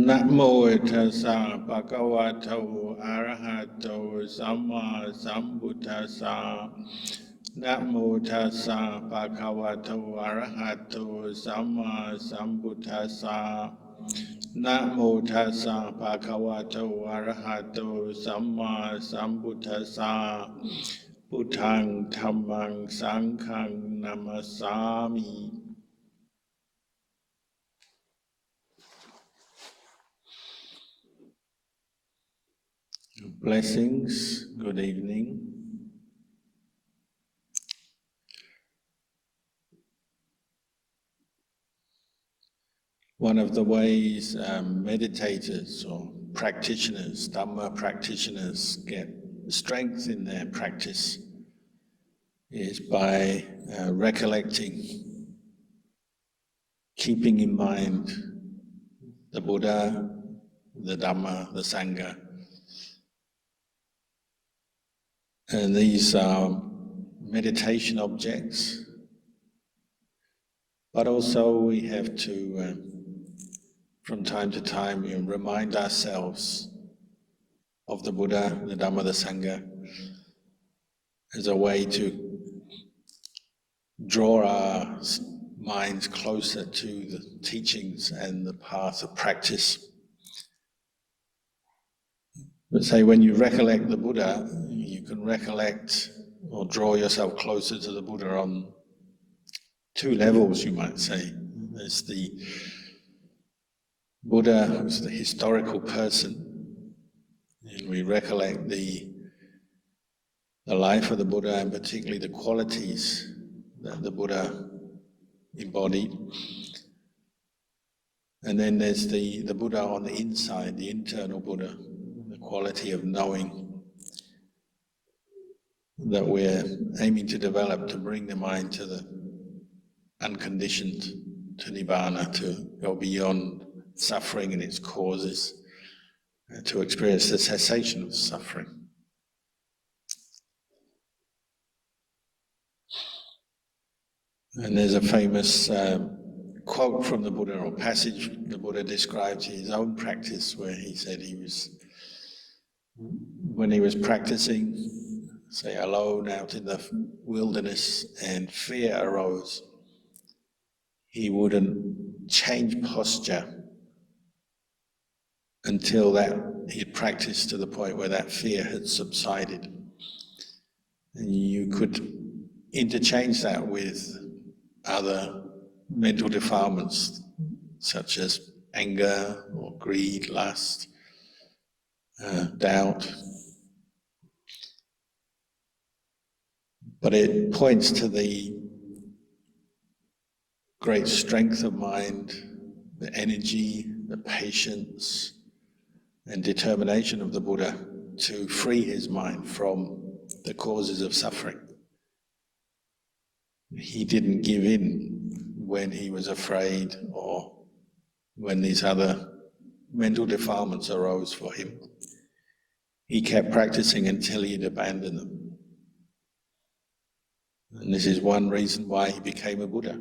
นะโมตัสสะภะคะวะโตอะระหะโตสัมมาสัมพุทธัสสะนะโมตัสสะภะคะวะโตอะระหะโตสัมมาสัมพุทธัสสะนะโมตัสสะภะคะวะโตอะระหะโตสัมมาสัมพุทธัสสะพุทธังธัมมังสังฆังนะมัสสามิ Blessings, good evening. One of the ways meditators or practitioners, Dhamma practitioners, get strength in their practice is by recollecting, keeping in mind the Buddha, the Dhamma, the Sangha. And these are meditation objects, but also we have to, from time to time, remind ourselves of the Buddha, the Dhamma, the Sangha, as a way to draw our minds closer to the teachings and the path of practice. But say when you recollect the Buddha, you can recollect or draw yourself closer to the Buddha on two levels, you might say. There's the Buddha, who's the historical person, and we recollect the life of the Buddha and particularly the qualities that the Buddha embodied. And then there's the Buddha on the inside, the internal Buddha, the quality of knowing that we're aiming to develop to bring the mind to the unconditioned, to Nibbana, to go beyond suffering and its causes, to experience the cessation of suffering. And there's a famous quote from the Buddha, or passage the Buddha described his own practice, where he said when he was practicing, say alone out in the wilderness, and fear arose, he wouldn't change posture until that he had practiced to the point where that fear had subsided. And you could interchange that with other mental defilements such as anger or greed, lust, doubt. But it points to the great strength of mind, the energy, the patience and determination of the Buddha to free his mind from the causes of suffering. He didn't give in when he was afraid or when these other mental defilements arose for him. He kept practicing until he had abandoned them. And this is one reason why he became a Buddha.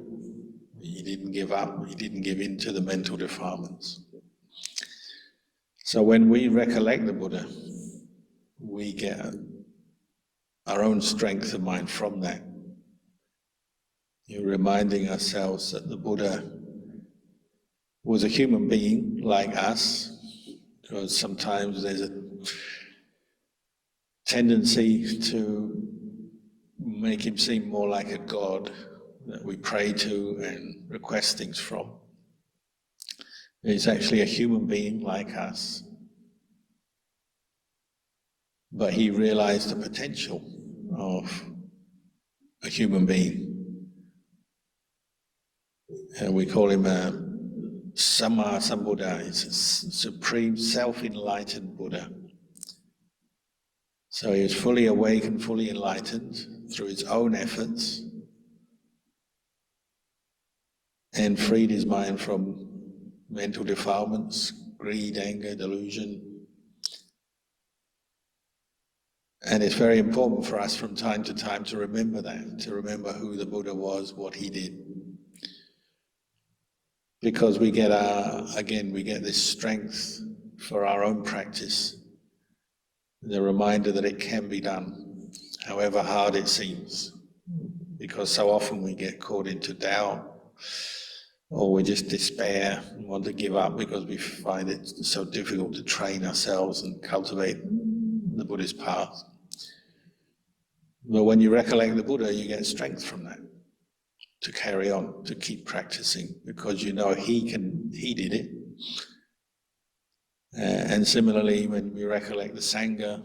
He didn't give up, he didn't give in to the mental defilements. So when we recollect the Buddha, we get our own strength of mind from that. You're reminding ourselves that the Buddha was a human being like us, because sometimes there's a tendency to make him seem more like a god that we pray to and request things from. He's actually a human being like us, but he realized the potential of a human being. And we call him a Samma Sambuddha. He's a supreme self-enlightened Buddha. So he was fully awake and fully enlightened through his own efforts and freed his mind from mental defilements, greed, anger, delusion. And it's very important for us from time to time to remember that, to remember who the Buddha was, what he did. Because we get this strength for our own practice, the reminder that it can be done, however hard it seems. Because so often we get caught into doubt, or we just despair and want to give up because we find it so difficult to train ourselves and cultivate the Buddhist path. But when you recollect the Buddha, you get strength from that to carry on, to keep practicing, because you know he did it. And similarly, when we recollect the Sangha,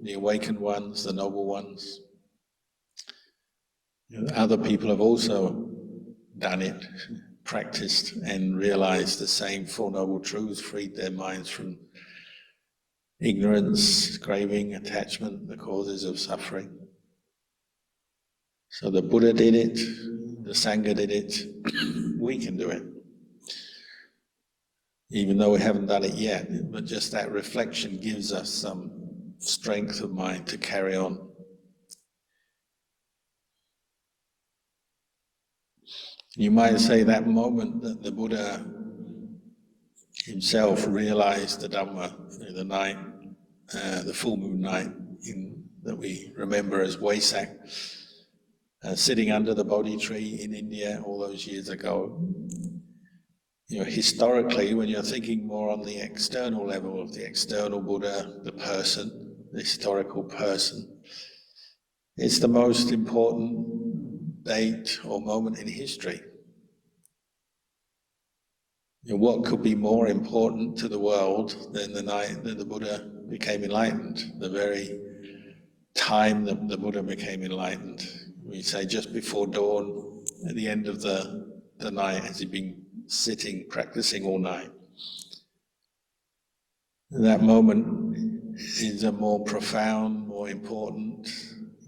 the awakened ones, the noble ones, other people have also done it, practiced, and realized the same Four Noble Truths, freed their minds from ignorance, craving, attachment, the causes of suffering. So the Buddha did it, the Sangha did it, we can do it. Even though we haven't done it yet, but just that reflection gives us some strength of mind to carry on. You might say that moment that the Buddha himself realized the Dhamma, the night, the full moon night that we remember as Wesak, sitting under the Bodhi tree in India all those years ago. Historically, when you're thinking more on the external level of the external Buddha, the person, the historical person, it's the most important date or moment in history. What could be more important to the world than the night that the Buddha became enlightened, the very time that the Buddha became enlightened? We say just before dawn, at the end of the night, as he'd been sitting, practicing all night. That moment is a more profound, more important,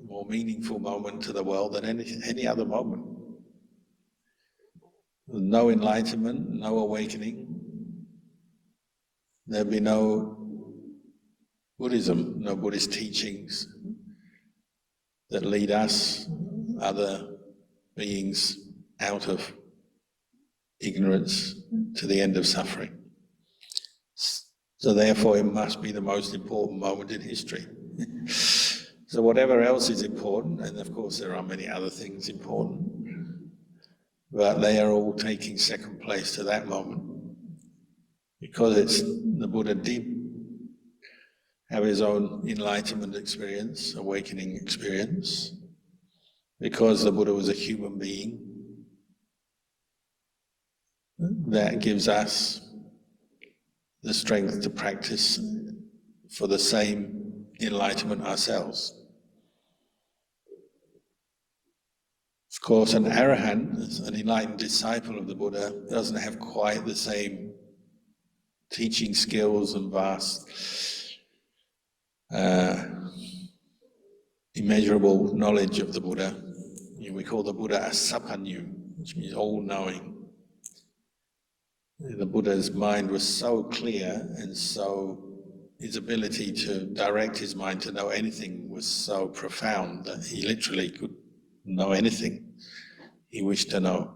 more meaningful moment to the world than any other moment. No enlightenment, no awakening, there'd be no Buddhism, no Buddhist teachings that lead us, other beings, out of ignorance to the end of suffering. So therefore it must be the most important moment in history. So whatever else is important, and of course there are many other things important, but they are all taking second place to that moment. Because the Buddha did have his own enlightenment experience, awakening experience, because the Buddha was a human being, that gives us the strength to practice for the same enlightenment ourselves. Of course, an arahant, an enlightened disciple of the Buddha, doesn't have quite the same teaching skills and vast, immeasurable knowledge of the Buddha. We call the Buddha a sapanyu, which means all-knowing. The Buddha's mind was so clear, and so his ability to direct his mind to know anything was so profound that he literally could know anything he wished to know.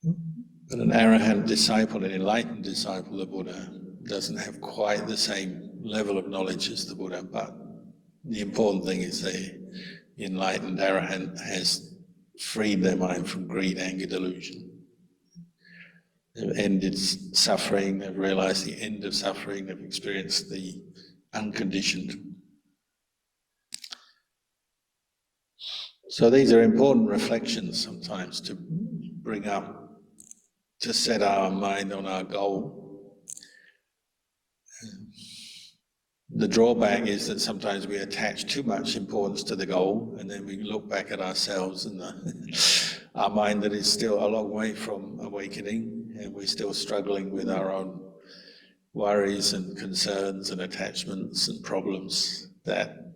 But an arahant disciple, an enlightened disciple of the Buddha, doesn't have quite the same level of knowledge as the Buddha, but the important thing is the enlightened arahant has freed their mind from greed, anger, delusion. They've ended suffering, they've realized the end of suffering, they've experienced the unconditioned. So these are important reflections sometimes to bring up, to set our mind on our goal. The drawback is that sometimes we attach too much importance to the goal, and then we look back at ourselves and our mind that is still a long way from awakening, and we're still struggling with our own worries and concerns and attachments and problems, that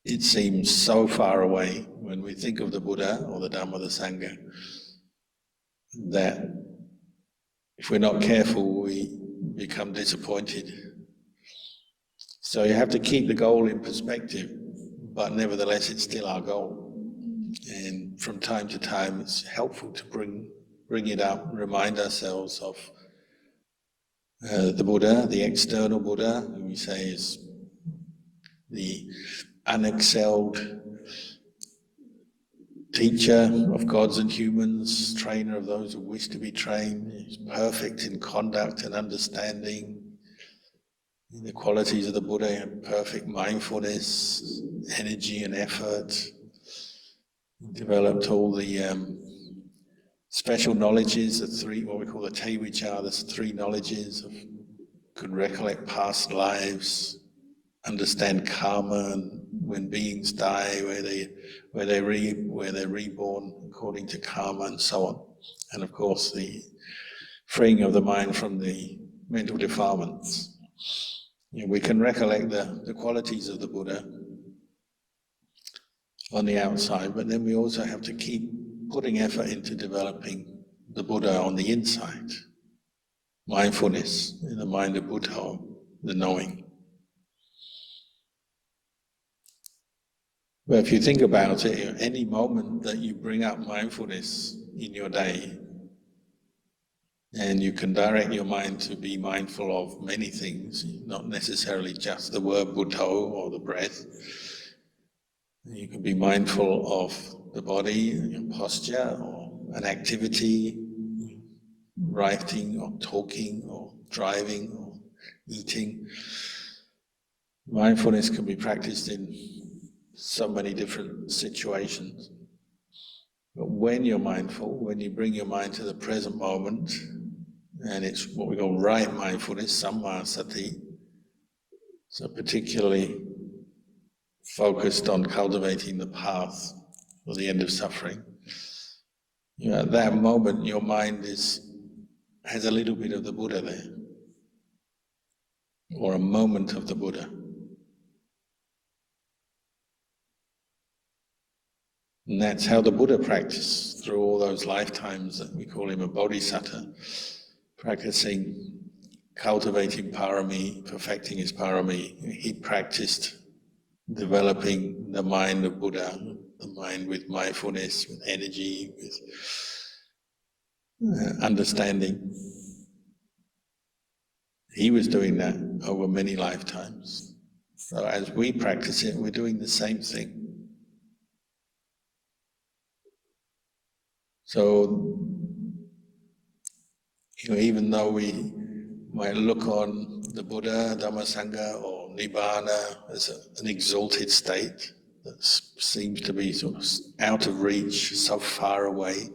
it seems so far away when we think of the Buddha or the Dhamma, the Sangha, that if we're not careful, we become disappointed So you have to keep the goal in perspective, but nevertheless it's still our goal. And from time to time it's helpful to bring it up, remind ourselves of the Buddha, the external Buddha, who we say is the unexcelled teacher of gods and humans, trainer of those who wish to be trained. He's perfect in conduct and understanding. The qualities of the Buddha have perfect mindfulness, energy and effort. He developed all the special knowledges, the three, what we call the te vichara, the three knowledges of could recollect past lives, understand karma, and when beings die, where they're reborn according to karma, and so on. And of course, the freeing of the mind from the mental defilements. You know, we can recollect the qualities of the Buddha on the outside, but then we also have to keep putting effort into developing the Buddha on the inside. Mindfulness in the mind of Buddha, the knowing. But if you think about it, any moment that you bring up mindfulness in your day, and you can direct your mind to be mindful of many things, not necessarily just the word Buddha or the breath. You can be mindful of the body, your posture, or an activity, writing or talking or driving or eating. Mindfulness can be practiced in so many different situations. But when you're mindful, when you bring your mind to the present moment, and it's what we call right mindfulness, samma sati, so particularly focused on cultivating the path or the end of suffering, you know, at that moment your mind has a little bit of the Buddha there, or a moment of the Buddha. And that's how the Buddha practiced through all those lifetimes that we call him a bodhisattva, practicing, cultivating parami, perfecting his parami. He practiced developing the mind of Buddha, the mind with mindfulness, with energy, with understanding. He was doing that over many lifetimes. So as we practice it, we're doing the same thing. So, you know, even though we might look on the Buddha, Dhamma, Sangha, or Nibbana as an exalted state that seems to be sort of out of reach, so far away,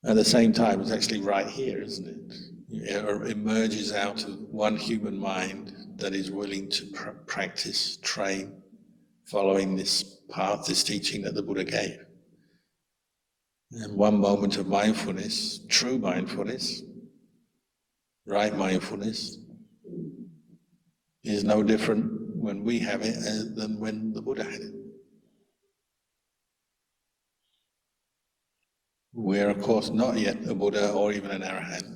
at the same time it's actually right here, isn't it? It emerges out of one human mind that is willing to practice, train, following this path, this teaching that the Buddha gave. And one moment of mindfulness, true mindfulness, right mindfulness, is no different when we have it than when the Buddha had it. We're of course not yet a Buddha or even an Arahant,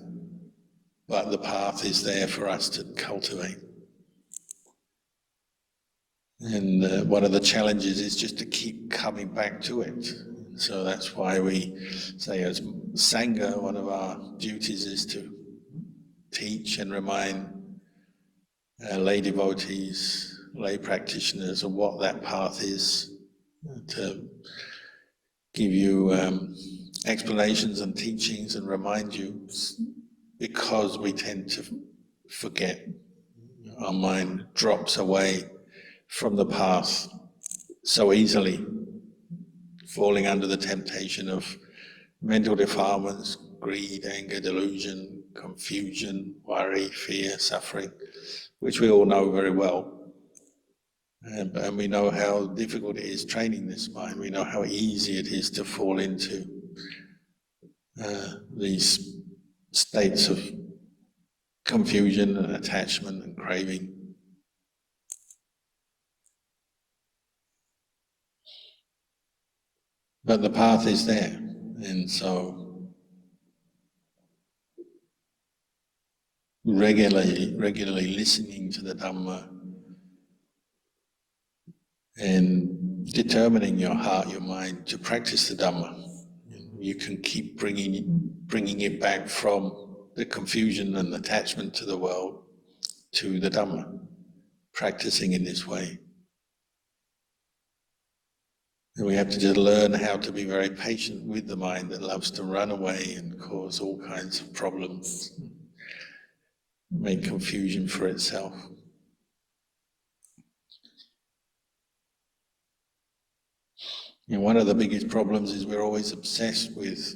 but the path is there for us to cultivate. And one of the challenges is just to keep coming back to it. So that's why we say as Sangha, one of our duties is to teach and remind lay devotees, lay practitioners of what that path is, to give you explanations and teachings and remind you, because we tend to forget. Our mind drops away from the path so easily, falling under the temptation of mental defilements, greed, anger, delusion, confusion, worry, fear, suffering, which we all know very well. And we know how difficult it is training this mind. We know how easy it is to fall into these states of confusion and attachment and craving. But the path is there, and so regularly listening to the Dhamma and determining your heart, your mind to practice the Dhamma. You can keep bringing it back from the confusion and attachment to the world to the Dhamma, practicing in this way. And we have to just learn how to be very patient with the mind that loves to run away and cause all kinds of problems, make confusion for itself. And one of the biggest problems is we're always obsessed with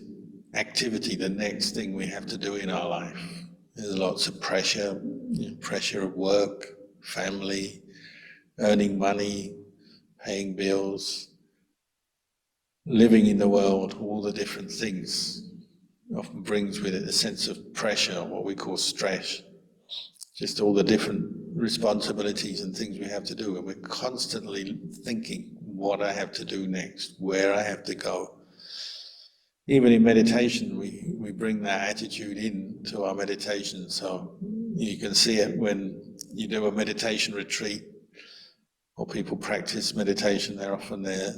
activity, the next thing we have to do in our life. There's lots of pressure, pressure of work, family, earning money, paying bills, living in the world, all the different things often brings with it a sense of pressure, what we call stress. Just all the different responsibilities and things we have to do, and we're constantly thinking what I have to do next, where I have to go. Even in meditation, we bring that attitude into our meditation. So you can see it when you do a meditation retreat or people practice meditation. They're often there.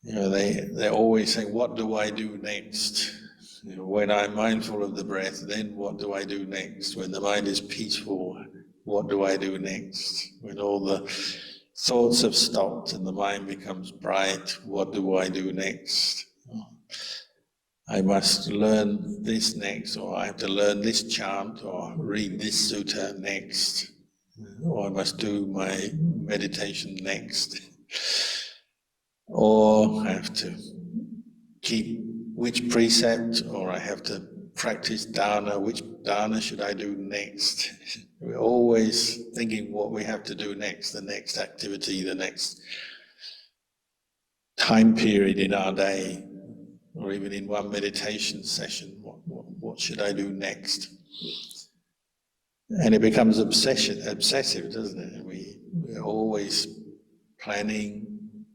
They're always saying, "What do I do next? When I'm mindful of the breath, then what do I do next? When the mind is peaceful, what do I do next? When all the thoughts have stopped and the mind becomes bright, what do I do next? I must learn this next, or I have to learn this chant, or read this sutta next, or I must do my meditation next, or I have to keep which precept, or I have to practice dana, which dana should I do next?" We're always thinking what we have to do next, the next activity, the next time period in our day, or even in one meditation session, what should I do next? And it becomes obsessive, doesn't it? We're always planning,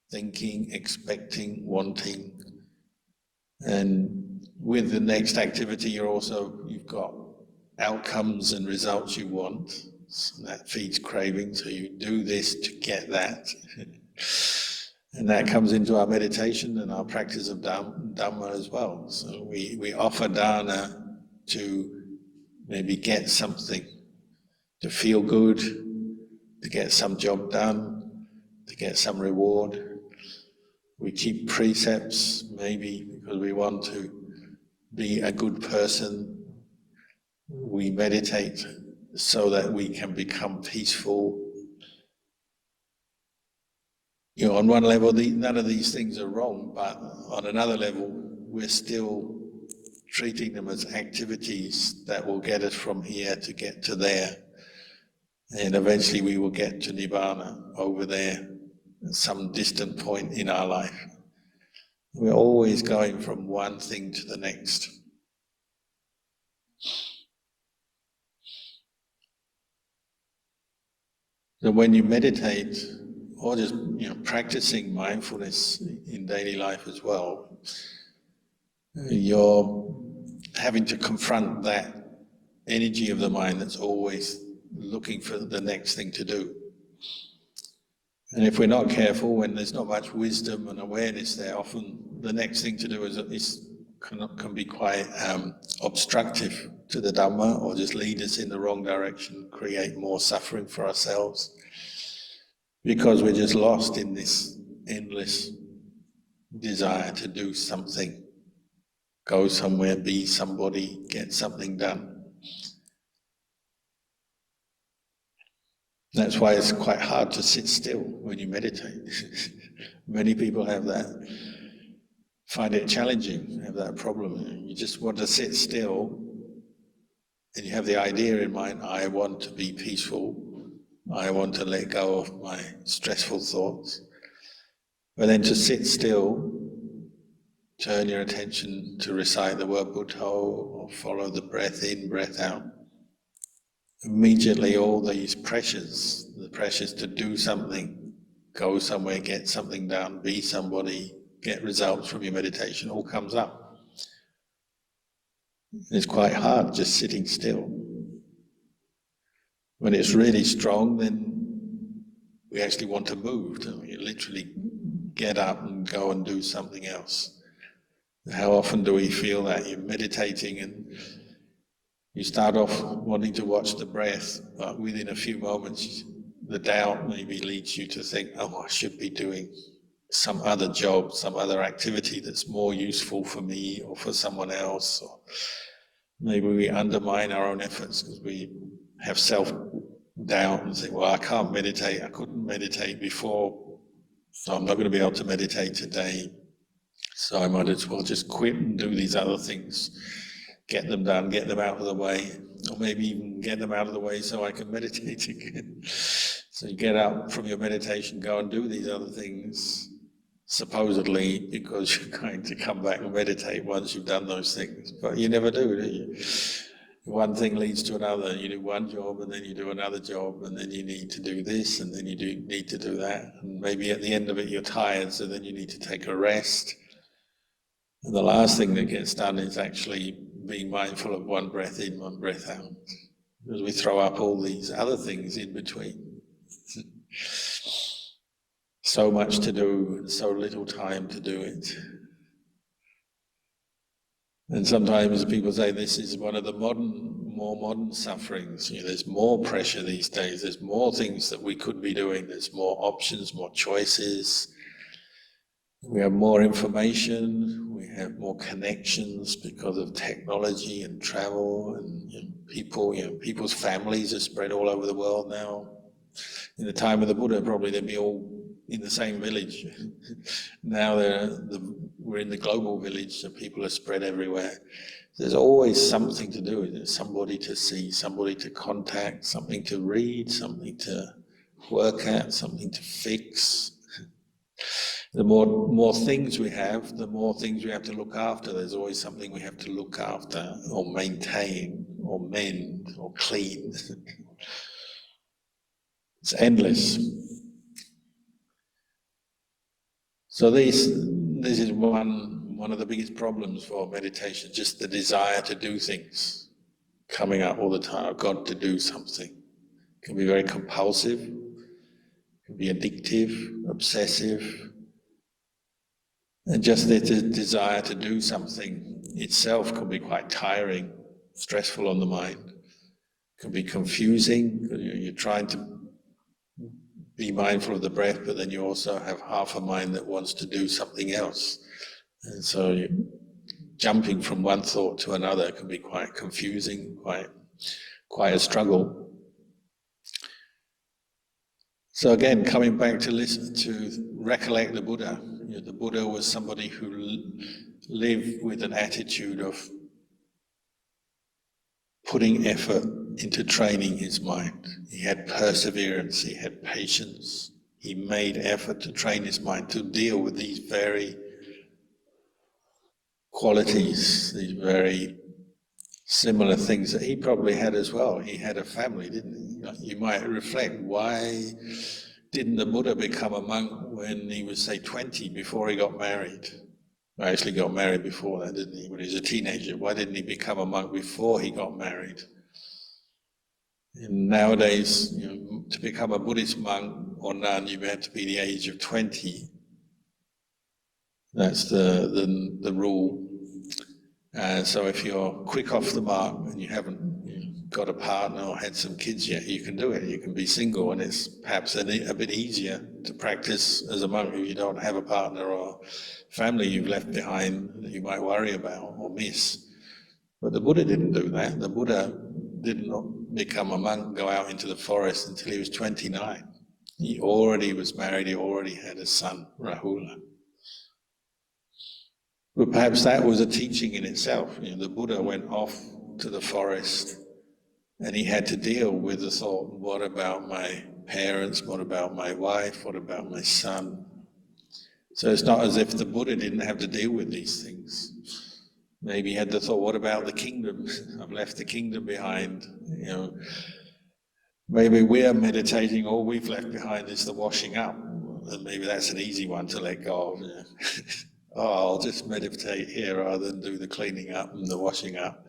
thinking, expecting, wanting. And with the next activity, you've got outcomes and results you want. So that feeds craving, so you do this to get that. And that comes into our meditation and our practice of Dhamma as well. So we offer dana to maybe get something, to feel good, to get some job done, to get some reward. We keep precepts maybe because we want to be a good person. We meditate so that we can become peaceful. On one level, none of these things are wrong, but on another level, we're still treating them as activities that will get us from here to get to there. And eventually we will get to Nibbana over there at some distant point in our life. We're always going from one thing to the next. So when you meditate, or just practicing mindfulness in daily life as well, you're having to confront that energy of the mind that's always looking for the next thing to do. And if we're not careful, when there's not much wisdom and awareness there, often the next thing to do can be quite obstructive to the Dhamma, or just lead us in the wrong direction, create more suffering for ourselves, because we're just lost in this endless desire to do something, go somewhere, be somebody, get something done. That's why it's quite hard to sit still when you meditate. Many people have that, find it challenging, have that problem. You just want to sit still, and you have the idea in mind, I want to be peaceful, I want to let go of my stressful thoughts. But then to sit still, turn your attention to recite the word Buddho, or follow the breath in, breath out. Immediately all these pressures, the pressures to do something, go somewhere, get something done, be somebody, get results from your meditation, all comes up. It's quite hard just sitting still. When it's really strong, then we actually want to move, don't we? You literally get up and go and do something else. How often do we feel that? You're meditating and you start off wanting to watch the breath, but within a few moments, the doubt maybe leads you to think, oh, I should be doing some other job, some other activity that's more useful for me or for someone else. Or maybe we undermine our own efforts because we have self-doubt and think, well, I can't meditate, I couldn't meditate before, so I'm not going to be able to meditate today. So I might as well just quit and do these other things, get them done, get them out of the way, or maybe even get them out of the way so I can meditate again. So you get up from your meditation, go and do these other things, supposedly because you're going to come back and meditate once you've done those things. But you never do you? One thing leads to another. You do one job and then you do another job and then you need to do this and then you need to do that. And maybe at the end of it you're tired, so then you need to take a rest. And the last thing that gets done is actually being mindful of one breath in, one breath out. Because we throw up all these other things in between. So much to do and so little time to do it. And sometimes people say this is one of the more modern sufferings. There's more pressure these days. There's more things that we could be doing. There's more options, more choices. We have more information. We have more connections because of technology and travel and people. People's families are spread all over the world now. In the time of the Buddha, probably they'd be all in the same village. Now we're in the global village, so people are spread everywhere. There's always something to do. There's somebody to see, somebody to contact, something to read, something to work at, something to fix. The more things we have, the more things we have to look after. There's always something we have to look after or maintain or mend or clean. It's endless. So this is one of the biggest problems for meditation, just the desire to do things, coming up all the time. I've got to do something. It can be very compulsive, it can be addictive, obsessive. And just the desire to do something itself can be quite tiring, stressful on the mind. It can be confusing. You're trying to be mindful of the breath, but then you also have half a mind that wants to do something else. And so jumping from one thought to another can be quite confusing, quite a struggle. So again, coming back to recollect the Buddha. The Buddha was somebody who lived with an attitude of putting effort into training his mind. He had perseverance, he had patience. He made effort to train his mind to deal with these very qualities, these very similar things that he probably had as well. He had a family, didn't he? You might reflect, why didn't the Buddha become a monk when he was, say, 20, before he got married? He actually got married before that, didn't he? When he was a teenager. Why didn't he become a monk before he got married? And nowadays, to become a Buddhist monk or nun, you have to be the age of 20. That's the rule. So if you're quick off the mark and you haven't got a partner or had some kids yet, you can do it. You can be single, and it's perhaps a bit easier to practice as a monk if you don't have a partner or family you've left behind that you might worry about or miss. But the Buddha didn't do that. The Buddha didn't become a monk, go out into the forest until he was 29. He already was married, he already had a son, Rahula. But perhaps that was a teaching in itself. The Buddha went off to the forest and he had to deal with the thought, what about my parents? What about my wife? What about my son? So it's not as if the Buddha didn't have to deal with these things. Maybe he had the thought, what about the kingdom? I've left the kingdom behind. Maybe we're meditating, all we've left behind is the washing up. And maybe that's an easy one to let go of. Oh, I'll just meditate here rather than do the cleaning up and the washing up.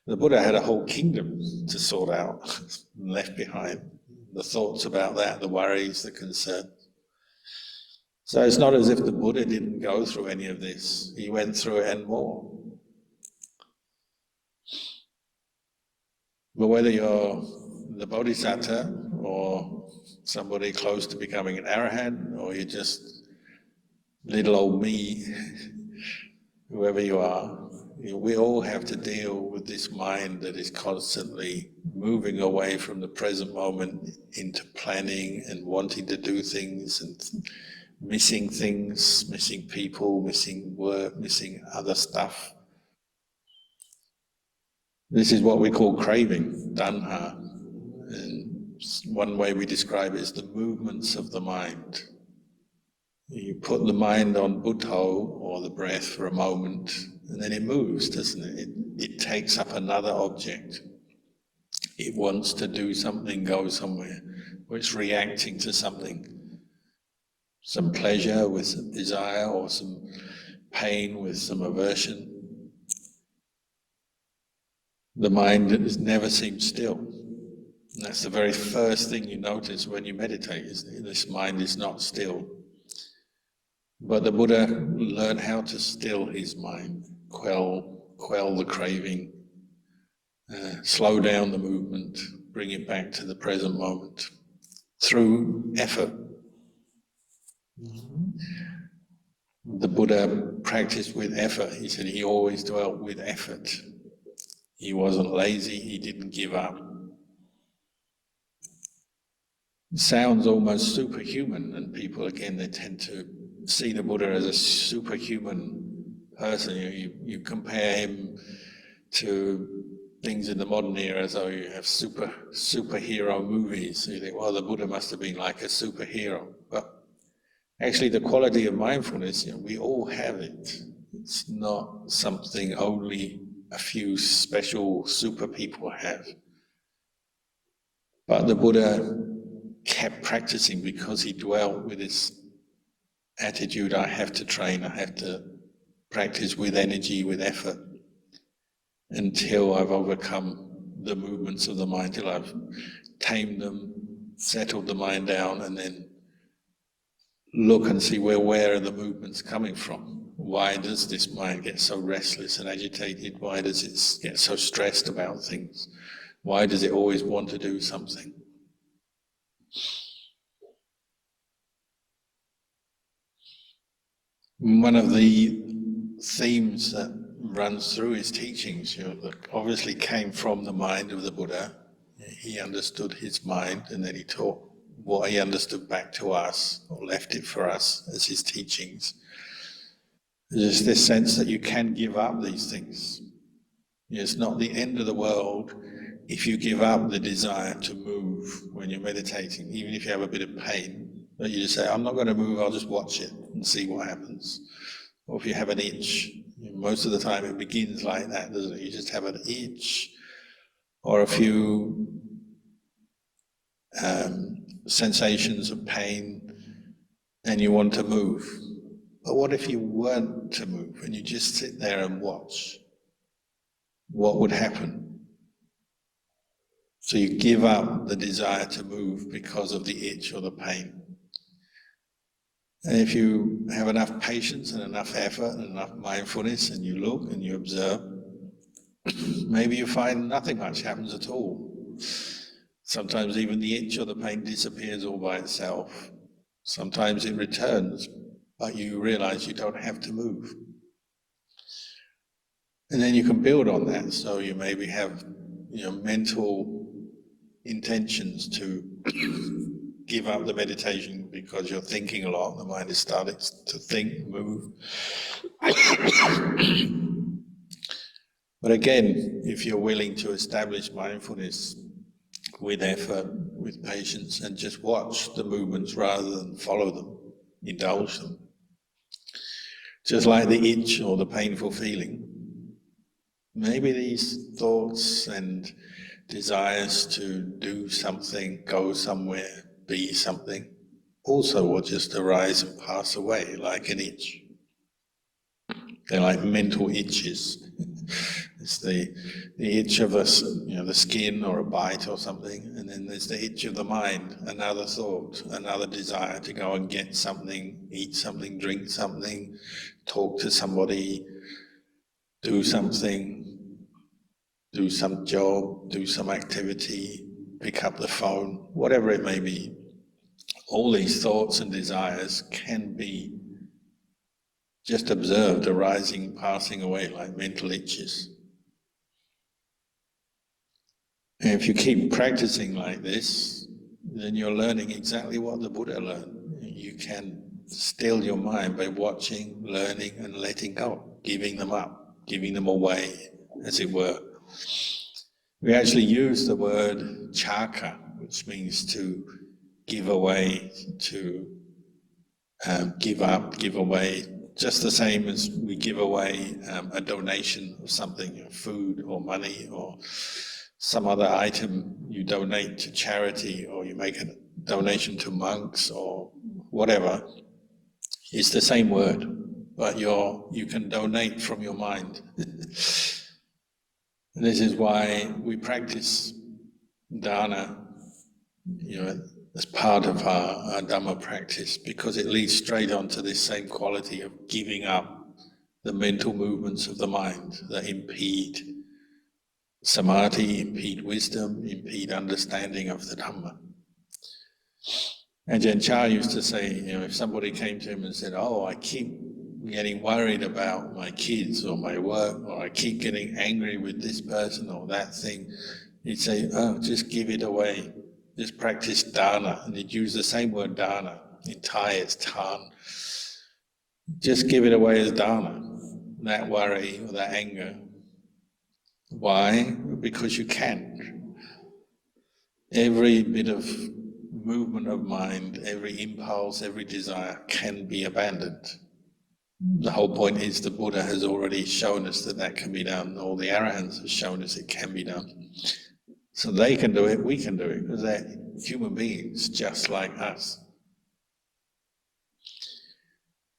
The Buddha had a whole kingdom to sort out, left behind. The thoughts about that, the worries, the concerns. So it's not as if the Buddha didn't go through any of this. He went through it and more. But whether you're the Bodhisattva or somebody close to becoming an arahant, or you're just little old me, whoever you are, we all have to deal with this mind that is constantly moving away from the present moment into planning and wanting to do things and missing things, missing people, missing work, missing other stuff. This is what we call craving, Dhamma. And one way we describe it is the movements of the mind. You put the mind on Buddho, or the breath, for a moment, and then it moves, doesn't it? It takes up another object. It wants to do something, go somewhere, or it's reacting to something. Some pleasure with some desire, or some pain with some aversion. The mind never seems still. And that's the very first thing you notice when you meditate, is this mind is not still. But the Buddha learned how to still his mind, quell the craving, slow down the movement, bring it back to the present moment through effort. The Buddha practiced with effort. He said he always dwelt with effort. He wasn't lazy, he didn't give up. It sounds almost superhuman, and people, again, they tend to see the Buddha as a superhuman person. You compare him to things in the modern era as though you have superhero movies. So you think, well, the Buddha must have been like a superhero. But actually the quality of mindfulness, we all have it. It's not something only a few special super people have. But the Buddha kept practicing because he dwelt with this attitude, I have to train, I have to practice with energy, with effort, until I've overcome the movements of the mind, till I've tamed them, settled the mind down, and then look and see where are the movements coming from. Why does this mind get so restless and agitated? Why does it get so stressed about things? Why does it always want to do something? One of the themes that runs through his teachings, that obviously came from the mind of the Buddha. He understood his mind, and then he taught what he understood back to us, or left it for us as his teachings. There's this sense that you can give up these things. It's not the end of the world if you give up the desire to move when you're meditating, even if you have a bit of pain. But you just say, I'm not going to move, I'll just watch it and see what happens. Or if you have an itch, most of the time it begins like that, doesn't it? You just have an itch or a few sensations of pain and you want to move. But what if you weren't to move and you just sit there and watch? What would happen? So you give up the desire to move because of the itch or the pain. And if you have enough patience and enough effort and enough mindfulness, and you look and you observe, maybe you find nothing much happens at all. Sometimes even the itch or the pain disappears all by itself. Sometimes it returns, but you realize you don't have to move. And then you can build on that. So you maybe have mental intentions to give up the meditation because you're thinking a lot, the mind is starting to think, move. But again, if you're willing to establish mindfulness with effort, with patience, and just watch the movements rather than follow them, indulge them, just like the itch or the painful feeling, maybe these thoughts and desires to do something, go somewhere, be something, also will just arise and pass away like an itch. They're like mental itches. It's the itch of the skin or a bite or something, and then there's the itch of the mind, another thought, another desire to go and get something, eat something, drink something, talk to somebody, do something, do some job, do some activity, pick up the phone, whatever it may be. All these thoughts and desires can be just observed arising, passing away like mental itches. And if you keep practicing like this, then you're learning exactly what the Buddha learned. You can still your mind by watching, learning, and letting go, giving them up, giving them away, as it were. We actually use the word chaka, which means to give away, to give up, give away, just the same as we give away a donation of something, food or money or some other item you donate to charity, or you make a donation to monks or whatever. It's the same word, but you can donate from your mind. This is why we practice dana, as part of our Dhamma practice, because it leads straight onto this same quality of giving up the mental movements of the mind that impede samadhi, impede wisdom, impede understanding of the Dhamma. Ajahn Chah used to say, if somebody came to him and said, I keep getting worried about my kids or my work, or I keep getting angry with this person or that thing, he'd say, just give it away. Just practice dana. And he'd use the same word dana. In Thai it's tan. Just give it away as dana, that worry or that anger. Why? Because you can. Every bit of movement of mind, every impulse, every desire can be abandoned. The whole point is the Buddha has already shown us that can be done. All the Arahants have shown us it can be done. So they can do it, we can do it, because they're human beings just like us.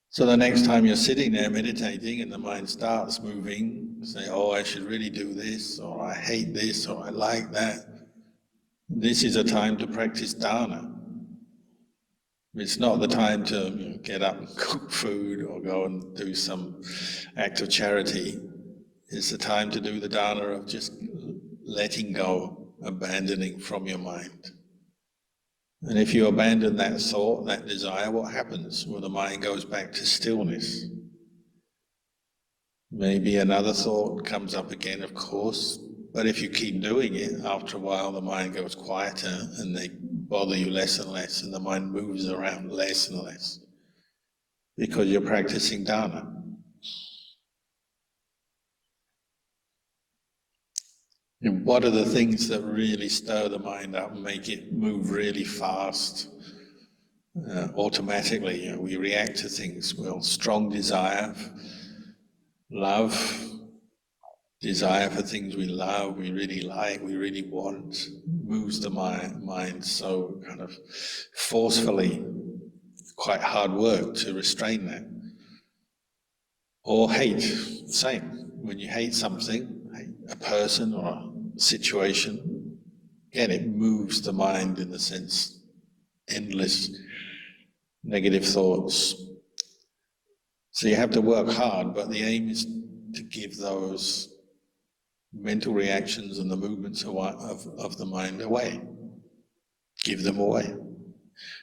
So the next time you're sitting there meditating and the mind starts moving, say, I should really do this, or I hate this, or I like that. This is a time to practice dana. It's not the time to get up and cook food or go and do some act of charity. It's the time to do the dana of just letting go, abandoning from your mind. And if you abandon that thought, that desire, what happens? Well, the mind goes back to stillness. Maybe another thought comes up again, of course, but if you keep doing it, after a while the mind goes quieter and they bother you less and less, and the mind moves around less and less, because you're practicing dana. And what are the things that really stir the mind up and make it move really fast? Automatically, we react to things. Well, strong desire, love, desire for things we love, we really like, we really want, moves the mind so kind of forcefully. Quite hard work to restrain that. Or hate, same. When you hate something, a person or a situation, again, it moves the mind in the sense, endless negative thoughts. So you have to work hard, but the aim is to give those mental reactions and the movements of the mind away. Give them away.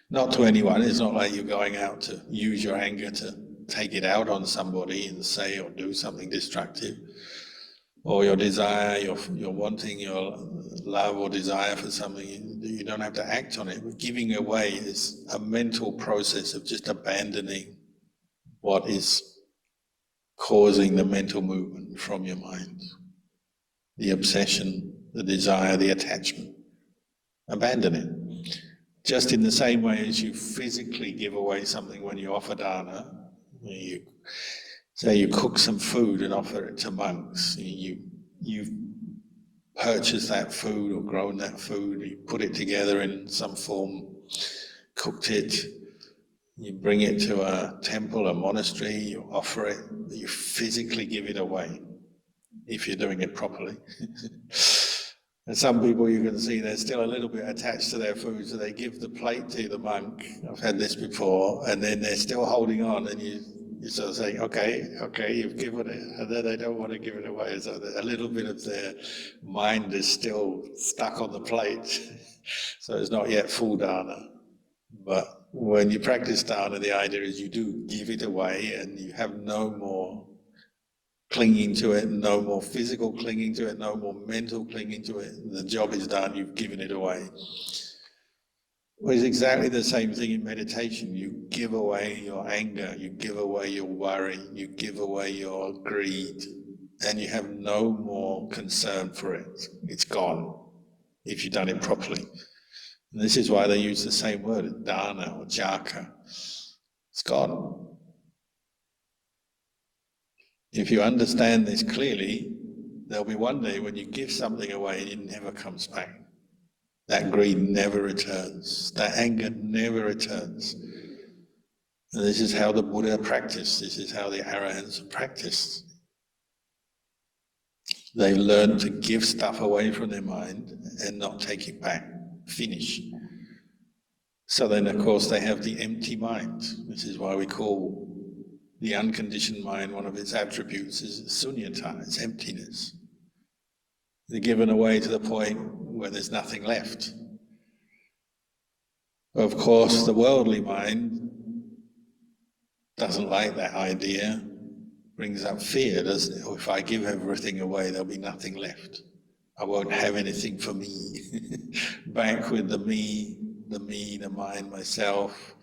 Not to anyone. It's not like you're going out to use your anger to take it out on somebody and say or do something destructive. Or your desire, your wanting, your love or desire for something, you don't have to act on it. But giving away is a mental process of just abandoning what is causing the mental movement from your mind. The obsession, the desire, the attachment. Abandon it. Just in the same way as you physically give away something when you offer dana, you say you cook some food and offer it to monks, you've purchased that food or grown that food, you put it together in some form, cooked it, you bring it to a temple, a monastery, you offer it, you physically give it away. if you're doing it properly. And some people you can see they're still a little bit attached to their food, so they give the plate to the monk. I've had this before, and then they're still holding on, and you sort of say, okay, you've given it, and then they don't want to give it away. So a little bit of their mind is still stuck on the plate, so it's not yet full dana. But when you practice dana, the idea is you do give it away, and you have no more clinging to it, no more physical clinging to it, no more mental clinging to it. The job is done, you've given it away. Well, it's exactly the same thing in meditation. You give away your anger, you give away your worry, you give away your greed, and you have no more concern for it. It's gone, if you've done it properly. And this is why they use the same word, dana or jaka. It's gone. If you understand this clearly, there'll be one day when you give something away and it never comes back. That greed never returns. That anger never returns. And this is how the Buddha practiced. This is how the Arahants practiced. They learned to give stuff away from their mind and not take it back. Finish. So then, of course, they have the empty mind. This is why we call the unconditioned mind, one of its attributes is sunyata, it's emptiness. They're given away to the point where there's nothing left. Of course, the worldly mind doesn't like that idea, brings up fear, doesn't it? Oh, if I give everything away, there'll be nothing left. I won't have anything for me. Back with the me, the mind, myself.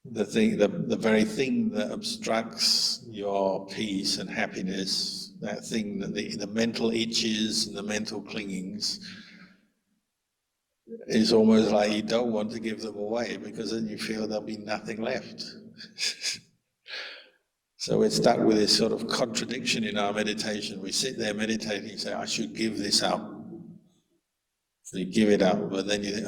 The very thing that obstructs your peace and happiness, that thing, the mental itches and the mental clingings, is almost like you don't want to give them away because then you feel there'll be nothing left. So we're stuck with this sort of contradiction in our meditation. We sit there meditating and say, I should give this up. So you give it up, but then you think,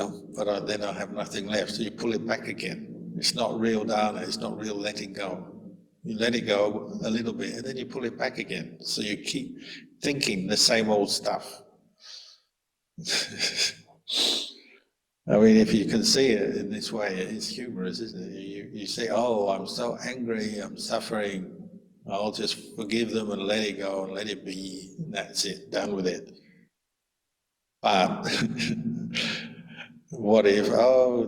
then I'll have nothing left. So you pull it back again. It's not real dana, it's not real letting go. You let it go a little bit and then you pull it back again. So you keep thinking the same old stuff. I mean, if you can see it in this way, it's humorous, isn't it? You say, oh, I'm so angry, I'm suffering, I'll just forgive them and let it go and let it be, and that's it, done with it. But what if,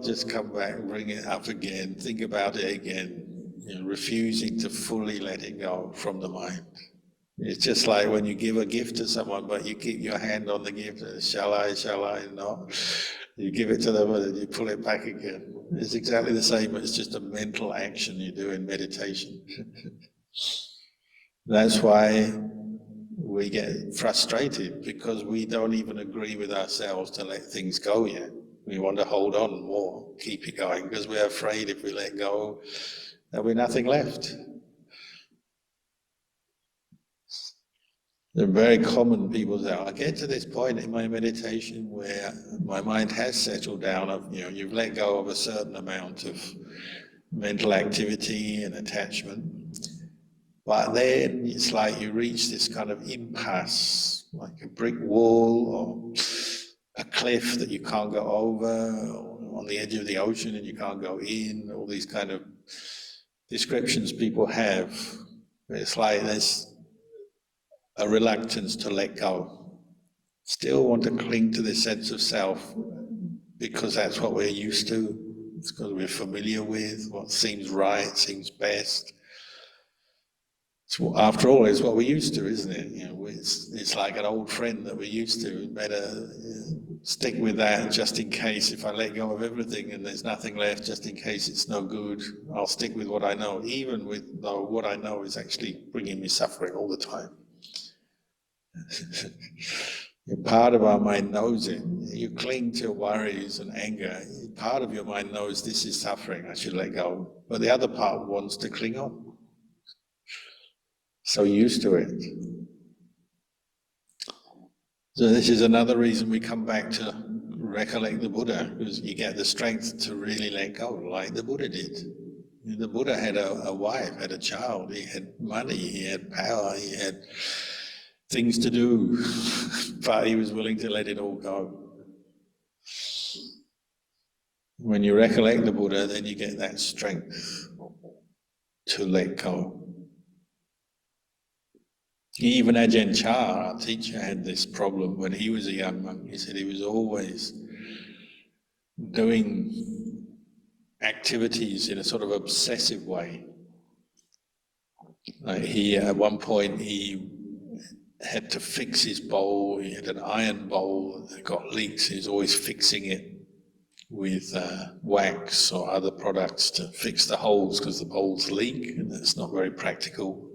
just come back and bring it up again, think about it again, refusing to fully let it go from the mind. It's just like when you give a gift to someone, but you keep your hand on the gift, shall I, not? You give it to them and then you pull it back again. It's exactly the same, it's just a mental action you do in meditation. That's why we get frustrated, because we don't even agree with ourselves to let things go yet. We want to hold on more, keep it going, because we're afraid if we let go, there'll be nothing left. They're very common. People say, I get to this point in my meditation where my mind has settled down. You've let go of a certain amount of mental activity and attachment. But then it's like you reach this kind of impasse, like a brick wall or a cliff that you can't go over, or on the edge of the ocean and you can't go in, all these kind of descriptions people have. It's like there's a reluctance to let go. Still want to cling to this sense of self because that's what we're used to. It's because we're familiar with what seems right, seems best. After all, it's what we're used to, isn't it? It's like an old friend that we're used to. Better stick with that just in case. If I let go of everything and there's nothing left, just in case it's no good, I'll stick with what I know, even though what I know is actually bringing me suffering all the time. Part of our mind knows it. You cling to worries and anger. Part of your mind knows this is suffering, I should let go. But the other part wants to cling on. So used to it. So this is another reason we come back to recollect the Buddha, because you get the strength to really let go, like the Buddha did. The Buddha had a wife, had a child, he had money, he had power, he had things to do, but he was willing to let it all go. When you recollect the Buddha, then you get that strength to let go. Even Ajahn Chah, our teacher, had this problem when he was a young monk. He said he was always doing activities in a sort of obsessive way. Like at one point, he had to fix his bowl. He had an iron bowl that got leaks. He was always fixing it with wax or other products to fix the holes because the bowls leak, and that's not very practical.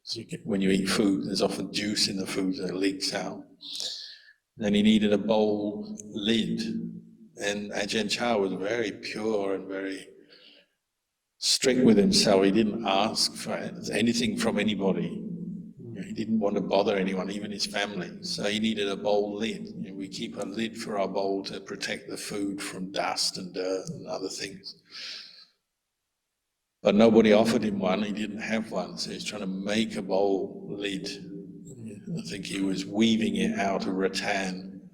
So when you eat food, there's often juice in the food that leaks out. Then he needed a bowl lid, and Ajahn Chah was very pure and very strict with himself. He didn't ask for anything from anybody. He didn't want to bother anyone, even his family. So he needed a bowl lid. We keep a lid for our bowl to protect the food from dust and dirt and other things. But nobody offered him one. He didn't have one, so he's trying to make a bowl lid. I think he was weaving it out of rattan.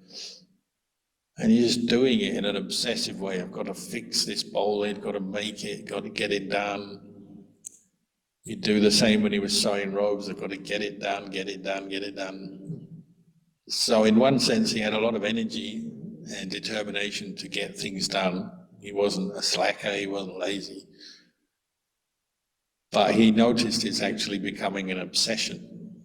And he's just doing it in an obsessive way. I've got to fix this bowl lid, got to make it, got to get it done. He'd do the same when he was sewing robes. I've got to get it done, get it done, get it done. So in one sense, he had a lot of energy and determination to get things done. He wasn't a slacker, he wasn't lazy. But he noticed it's actually becoming an obsession.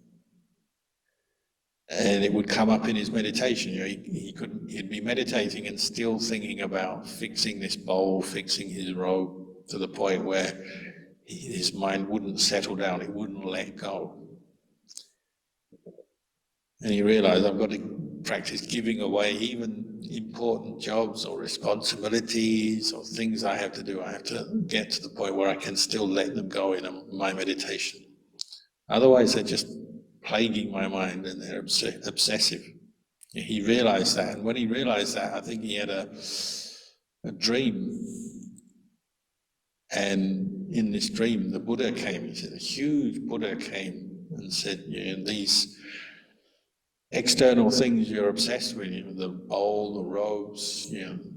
And it would come up in his meditation. He'd be meditating and still thinking about fixing this bowl, fixing his robe, to the point where his mind wouldn't settle down, it wouldn't let go. And he realized, I've got to practice giving away even important jobs or responsibilities or things I have to do. I have to get to the point where I can still let them go in my meditation. Otherwise, they're just plaguing my mind and they're obsessive. He realized that, and when he realized that, I think he had a dream. And in this dream, the Buddha came. He said, a huge Buddha came and said, these external things you're obsessed with, the bowl, the robes,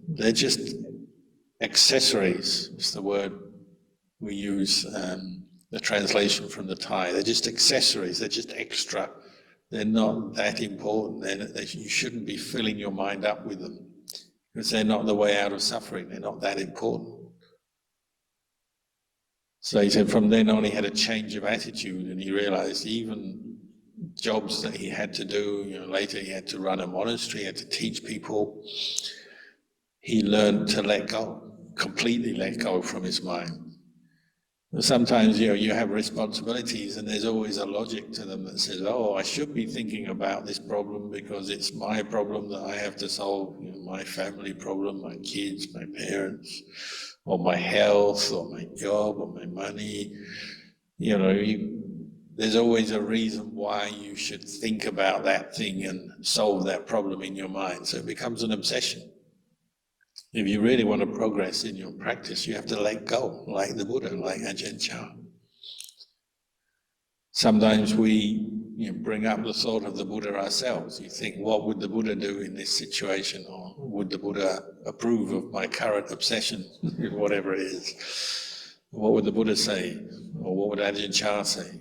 they're just accessories. It's the word we use, the translation from the Thai. They're just accessories. They're just extra. They're not that important. You shouldn't be filling your mind up with them because they're not the way out of suffering. They're not that important. So he said from then on he had a change of attitude, and he realized even jobs that he had to do, later he had to run a monastery, he had to teach people. He learned to let go, completely let go from his mind. Sometimes, you have responsibilities and there's always a logic to them that says, oh, I should be thinking about this problem because it's my problem that I have to solve, my family problem, my kids, my parents, or my health, or my job, or my money. There's always a reason why you should think about that thing and solve that problem in your mind. So it becomes an obsession. If you really want to progress in your practice, you have to let go, like the Buddha, like Ajahn Chah. Sometimes we bring up the thought of the Buddha ourselves. You think, what would the Buddha do in this situation? Or would the Buddha approve of my current obsession, whatever it is? What would the Buddha say? Or what would Ajahn Chah say?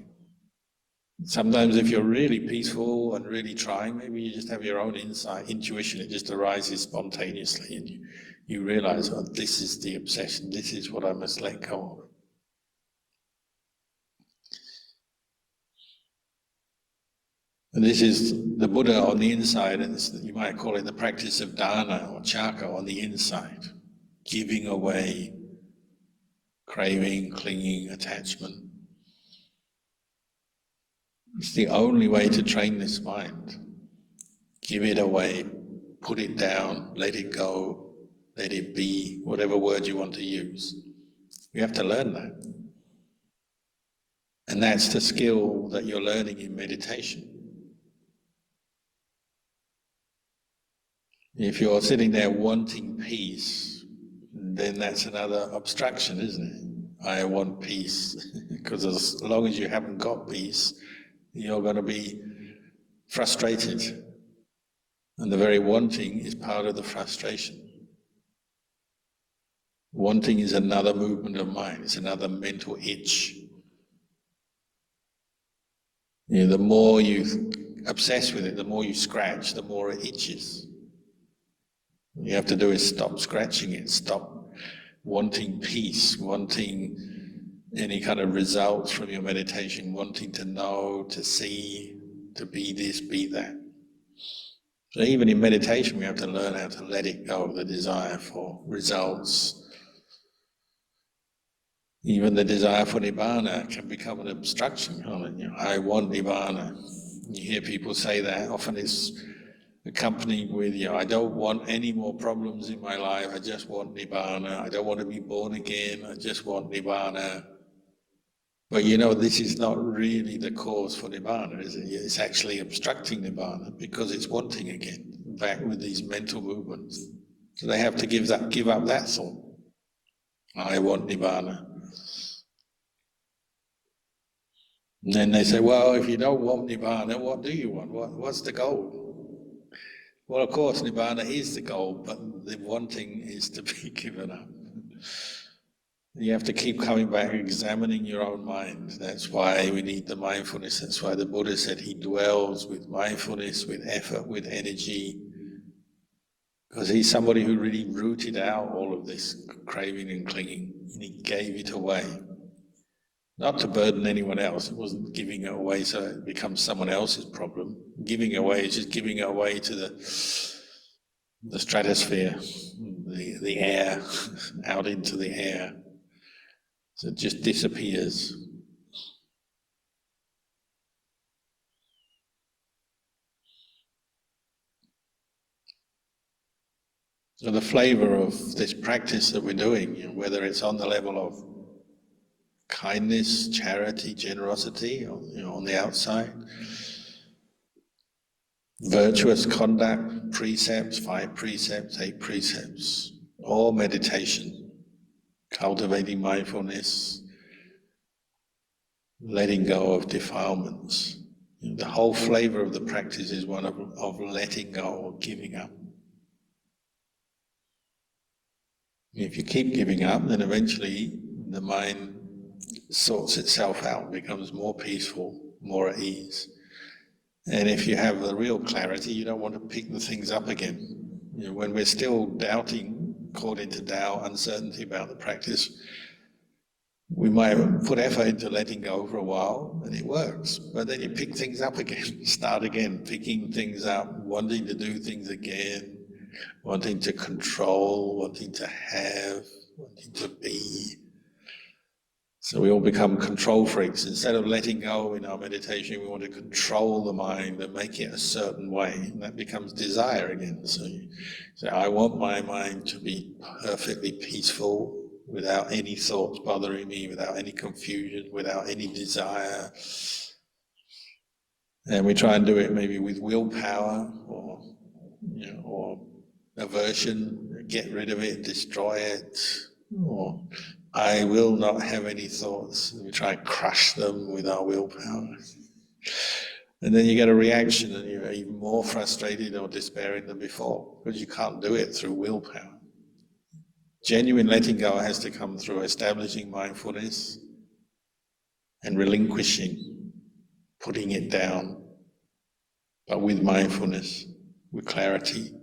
Sometimes if you're really peaceful and really trying, maybe you just have your own insight, intuition, it just arises spontaneously and you realize, oh, this is the obsession, this is what I must let go of. And this is the Buddha on the inside, and you might call it the practice of dana or chaka on the inside, giving away craving, clinging, attachment. It's the only way to train this mind. Give it away, put it down, let it go, let it be, whatever word you want to use. You have to learn that. And that's the skill that you're learning in meditation. If you're sitting there wanting peace, then that's another obstruction, isn't it? I want peace. Because as long as you haven't got peace, you're going to be frustrated. And the very wanting is part of the frustration. Wanting is another movement of mind, it's another mental itch. The more you obsess with it, the more you scratch, the more it itches. What you have to do is stop scratching it, stop wanting peace, wanting any kind of results from your meditation, wanting to know, to see, to be this, be that. So even in meditation, we have to learn how to let it go, the desire for results. Even the desire for Nibbana can become an obstruction, can't it? I want Nibbana. You hear people say that, often it's accompanied with, I don't want any more problems in my life, I just want Nibbana. I don't want to be born again, I just want Nibbana. But this is not really the cause for Nibbana, is it? It's actually obstructing Nibbana because it's wanting again, back with these mental movements. So they have to give up that thought. I want Nibbana. And then they say, well, if you don't want Nibbana, what do you want? What's the goal? Well, of course, Nibbana is the goal, but the wanting is to be given up. You have to keep coming back, examining your own mind. That's why we need the mindfulness. That's why the Buddha said he dwells with mindfulness, with effort, with energy. Because he's somebody who really rooted out all of this craving and clinging, and he gave it away. Not to burden anyone else. It wasn't giving it away so it becomes someone else's problem. Giving away is just giving it away to the stratosphere, the air, out into the air. So it just disappears. So the flavor of this practice that we're doing, whether it's on the level of kindness, charity, generosity, or, on the outside, virtuous conduct, precepts, 5 precepts, 8 precepts, or meditation, cultivating mindfulness, letting go of defilements. The whole flavor of the practice is one of letting go or giving up. If you keep giving up, then eventually the mind sorts itself out, becomes more peaceful, more at ease. And if you have the real clarity, you don't want to pick the things up again. When we're still doubting, caught into doubt, uncertainty about the practice, we might put effort into letting go for a while and it works. But then you pick things up again, start again, picking things up, wanting to do things again, wanting to control, wanting to have, wanting to be. So we all become control freaks. Instead of letting go in our meditation, we want to control the mind and make it a certain way. And that becomes desire again. So you say, I want my mind to be perfectly peaceful, without any thoughts bothering me, without any confusion, without any desire. And we try and do it maybe with willpower or aversion, get rid of it, destroy it, or I will not have any thoughts. We try and crush them with our willpower. And then you get a reaction and you're even more frustrated or despairing than before because you can't do it through willpower. Genuine letting go has to come through establishing mindfulness and relinquishing, putting it down, but with mindfulness, with clarity.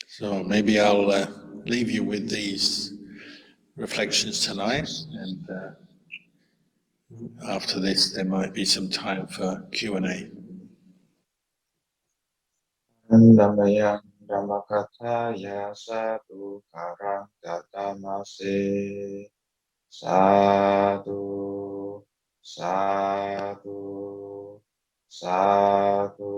So maybe I'll leave you with these reflections tonight, and after this there might be some time for Q&A. Dhammaya Dhammakataya Sadhu Karang Tatamase Sadhu Sadhu Sadhu